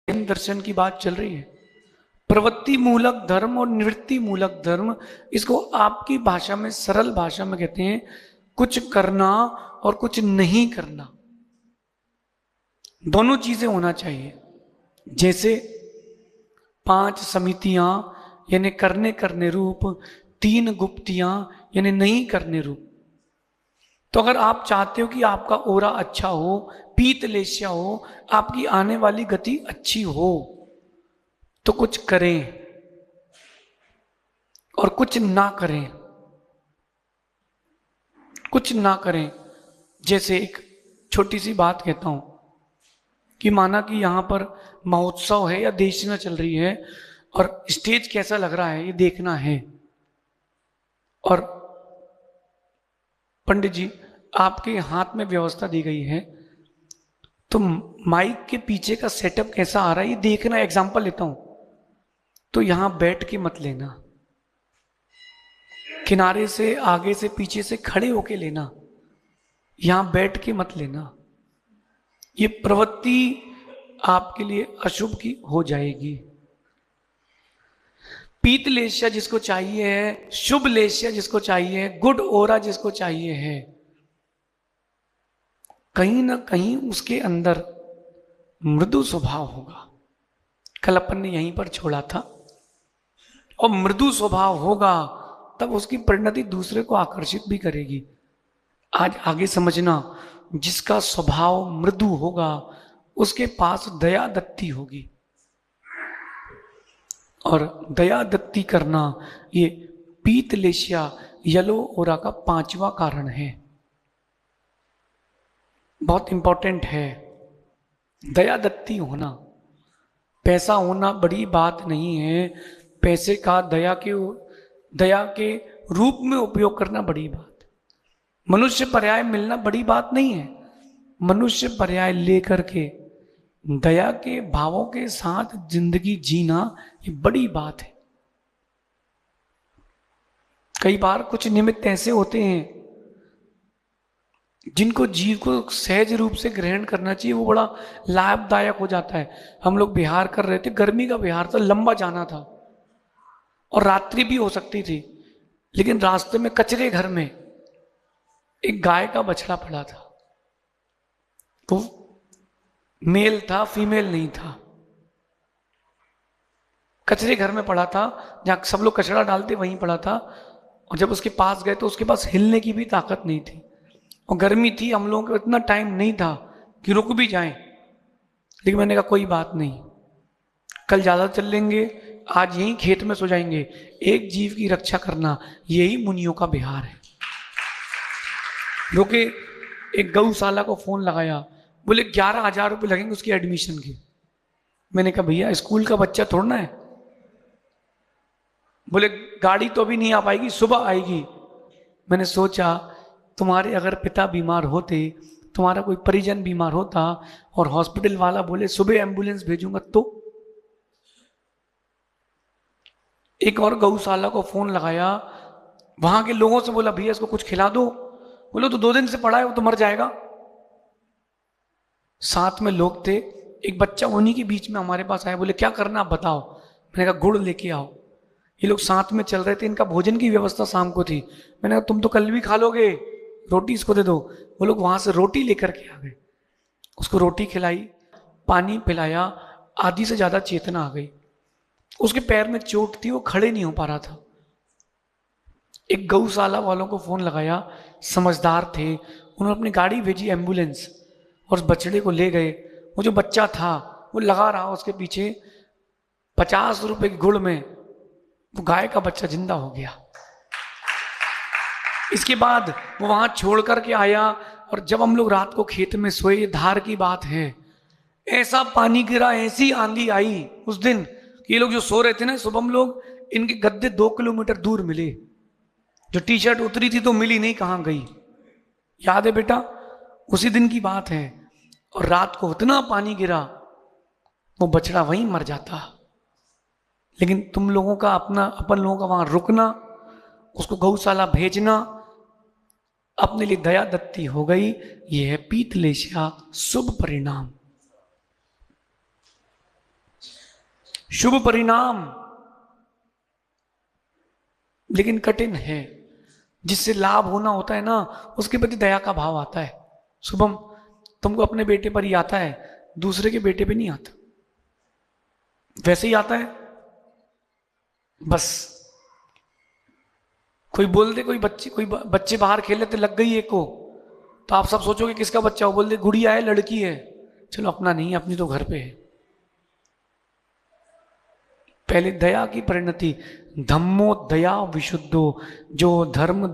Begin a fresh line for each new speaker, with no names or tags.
दर्शन की बात चल रही है। प्रवृत्ति मूलक धर्म और निवृत्ति मूलक धर्म, इसको आपकी भाषा में, सरल भाषा में कहते हैं कुछ करना और कुछ नहीं करना, दोनों चीजें होना चाहिए। जैसे 5 समितियां यानी करने करने रूप, 3 गुप्तियां यानी नहीं करने रूप। तो अगर आप चाहते हो कि आपका ओरा अच्छा हो, पीतलेशिया हो, आपकी आने वाली गति अच्छी हो, तो कुछ करें और कुछ ना करें। कुछ ना करें, जैसे एक छोटी सी बात कहता हूं कि माना कि यहां पर महोत्सव है या देशना चल रही है और स्टेज कैसा लग रहा है ये देखना है, और पंडित जी आपके हाथ में व्यवस्था दी गई है, तो माइक के पीछे का सेटअप कैसा आ रहा है ये देखना। एग्जांपल लेता हूं, तो यहां बैठ के मत लेना, किनारे से, आगे से, पीछे से खड़े होके लेना, यहां बैठ के मत लेना। ये प्रवृत्ति आपके लिए अशुभ की हो जाएगी। पीत लेशिया जिसको चाहिए है, शुभ लेशिया जिसको चाहिए है, गुड ओरा जिसको चाहिए है, कहीं ना कहीं उसके अंदर मृदु स्वभाव होगा। कल अपन ने यहीं पर छोड़ा था। और मृदु स्वभाव होगा तब उसकी परिणति दूसरे को आकर्षित भी करेगी। आज आगे समझना, जिसका स्वभाव मृदु होगा उसके पास दया दत्ती होगी, और दया दत्ती करना ये पीतलेशिया, येलो ओरा का 5वां कारण है। बहुत इंपॉर्टेंट है दया दत्ती होना। पैसा होना बड़ी बात नहीं है, पैसे का दया के रूप में उपयोग करना बड़ी बात है। मनुष्य पर्याय मिलना बड़ी बात नहीं है, मनुष्य पर्याय लेकर के दया के भावों के साथ जिंदगी जीना ये बड़ी बात है। कई बार कुछ निमित्त ऐसे होते हैं जिनको जीव को सहज रूप से ग्रहण करना चाहिए, वो बड़ा लाभदायक हो जाता है। हम लोग बिहार कर रहे थे, गर्मी का बिहार था, लंबा जाना था और रात्रि भी हो सकती थी, लेकिन रास्ते में कचरे घर में एक गाय का बछड़ा पड़ा था। तो मेल था, फीमेल नहीं था, कचरे घर में पड़ा था, जहां सब लोग कचरा डालते वहीं पड़ा था। और जब उसके पास गए तो उसके पास हिलने की भी ताकत नहीं थी, और गर्मी थी, हम लोगों को इतना टाइम नहीं था कि रुक भी जाएं। लेकिन मैंने कहा कोई बात नहीं, कल ज्यादा चल लेंगे, आज यहीं खेत में सो जाएंगे। एक जीव की रक्षा करना यही मुनियों का बिहार है। रुके, एक गौशाला को फोन लगाया, बोले 11,000 रुपये लगेंगे उसकी एडमिशन के। मैंने कहा भैया स्कूल का बच्चा थोड़ा है। बोले गाड़ी तो अभी नहीं आ पाएगी, सुबह आएगी। मैंने सोचा तुम्हारे अगर पिता बीमार होते, तुम्हारा कोई परिजन बीमार होता और हॉस्पिटल वाला बोले सुबह एम्बुलेंस भेजूंगा, तो एक और गौशाला को फोन लगाया, वहां के लोगों से बोला भैया इसको कुछ खिला दो। बोलो तो 2 दिन से पड़ा है, वो तो मर जाएगा। साथ में लोग थे, एक बच्चा उन्हीं के बीच में हमारे पास आया, बोले क्या करना आप बताओ। मैंने कहा गुड़ लेके आओ। ये लोग साथ में चल रहे थे, इनका भोजन की व्यवस्था शाम को थी। मैंने कहा तुम तो कल भी खा लोगे, रोटी इसको दे दो। वो लोग वहां से रोटी लेकर के आ गए, उसको रोटी खिलाई, पानी पिलाया, आधी से ज्यादा चेतना आ गई। उसके पैर में चोट थी, वो खड़े नहीं हो पा रहा था। एक गौशाला वालों को फोन लगाया, समझदार थे, उन्होंने अपनी गाड़ी भेजी एम्बुलेंस, और उस बछड़े को ले गए। वो जो बच्चा था वो लगा रहा उसके पीछे, 50 रुपए की गुड़ में वो गाय का बच्चा जिंदा हो गया। इसके बाद वो वहां छोड़ करके आया, और जब हम लोग रात को खेत में सोए, धार की बात है, ऐसा पानी गिरा, ऐसी आंधी आई उस दिन कि ये लोग जो सो रहे थे ना, सुबह हम लोग इनके गद्दे 2 किलोमीटर दूर मिले। जो टी शर्ट उतरी थी तो मिली नहीं, कहां गई। याद है बेटा, उसी दिन की बात है। और रात को इतना पानी गिरा, वो बछड़ा वहीं मर जाता। लेकिन तुम लोगों का अपना, अपन लोगों का वहां रुकना, उसको गौशाला भेजना, अपने लिए दया दत्ती हो गई। यह है पीतलेशिया शुभ परिणाम। शुभ परिणाम, लेकिन कठिन है। जिससे लाभ होना होता है ना, उसके प्रति दया का भाव आता है। शुभम, तुमको अपने बेटे पर ही आता है, दूसरे के बेटे पे नहीं आता। वैसे ही आता है बस। कोई बोल दे, कोई बच्चे बाहर खेल लेते, लग गई एक को, तो आप सब सोचोगे किसका बच्चा हो, बोल दे गुड़िया है, लड़की है, चलो अपना नहीं है, अपनी तो घर पे है। पहले दया की परिणति, धम्मो दया विशुद्धो, जो धर्म